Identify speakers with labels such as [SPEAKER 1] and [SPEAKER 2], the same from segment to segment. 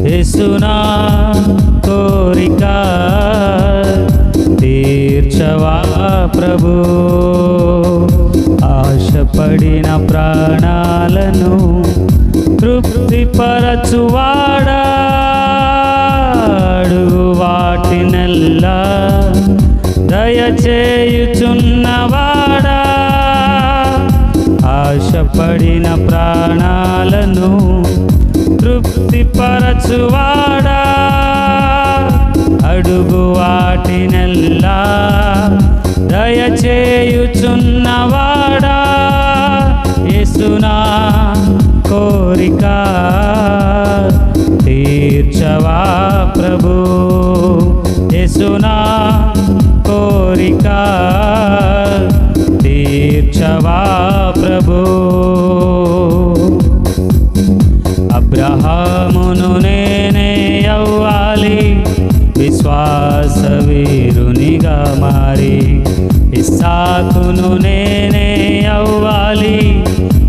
[SPEAKER 1] యేసునా కోరిక తీర్చవా ప్రభు. ఆశపడిన ప్రాణాలను తృప్తిపరచువాడా, అడుగు వాటినెల్లా దయచేయుచున్నవాడా. ఆశపడిన ప్రాణాలను తృప్తిపరచువాడా, అడుగు వాటినెల్లా దయచేయుచున్నవాడా. యేసునా కోరిక తీర్చవా ప్రభు. యేసునా కోరిక తీర్చవా ప్రభు. అబ్రహామును నేనే అవ్వాలి, విశ్వాస వీరునిగా మారి. ఇస్సాకును నేనే అవ్వాలి,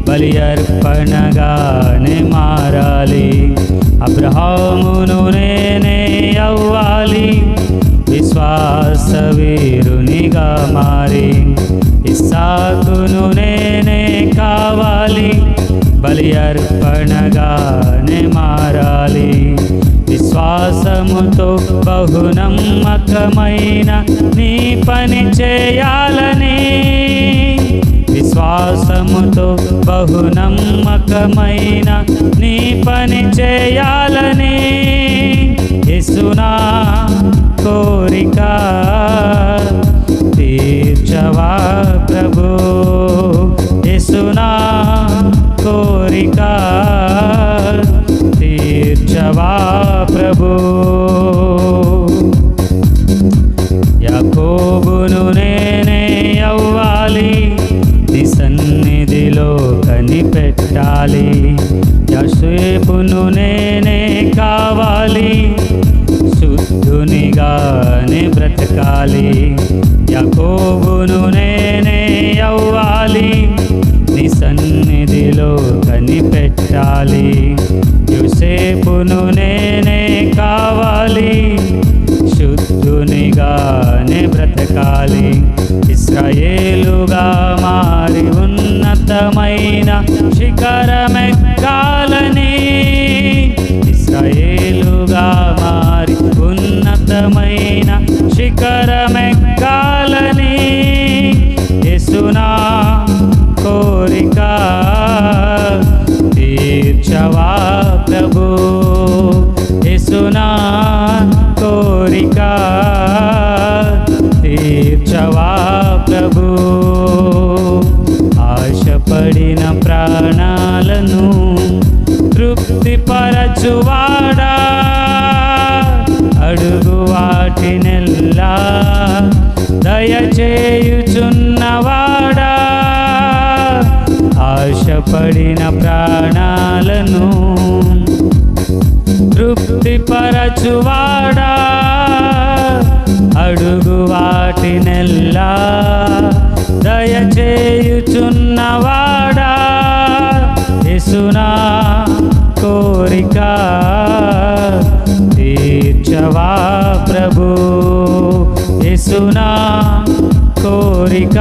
[SPEAKER 1] బలి అర్పణగానే మారాలి. అబ్రహామును నేనే అవ్వాలి, విశ్వాస వీరునిగా మారి. ఇస్సాకును నేనే కావాలి, బలి అర్పణగానే మారాలి. విశ్వాసముతో బహునమ్మకమైన నీ పని చేయాలని, విశ్వాసముతో బహునమ్మకమైన నీ పని చేయాలని. యేసునా కోరిక తీర్చవా ప్రభు. యేసునా కోరిక తీర్చవా ప్రభు. యాకోబును నేనే అవ్వాలి, నీ సన్నిధిలో కనిపెట్టాలి. యోసేపును నేనే కావాలి, శుద్ధునిగానే బ్రతకాలి. యాకోబును నేనే అవ్వాలి, నీ సన్నిధిలో కనిపెట్టాలి. యోసేపును నేనే కావాలి, శుద్ధునిగానే బ్రతకాలి. ఇశ్రాయేలుగా మారి ఉన్నతమైన శిఖరమెక్కాలని, ఇశ్రాయేలుగా మారి ఉన్నతమైన శిఖరమెక్కాలని. యేసునా కోరిక తీర్చవా ప్రభు. యేసునా కోరిక తీర్చవా ప్రభు. ఆశపడిన ప్రాణాలను తృప్తిపరచువాడా, అడుగు వాటినెల్లా దయచేయుచున్నవాడా. ఆశపడిన ప్రాణాలను తృప్తిపరచువాడా, అడుగు వాటినెల్లా దయచేయుచున్నవాడా. యేసునా కోరిక తీర్చవా ప్రభు. యేసునా కోరిక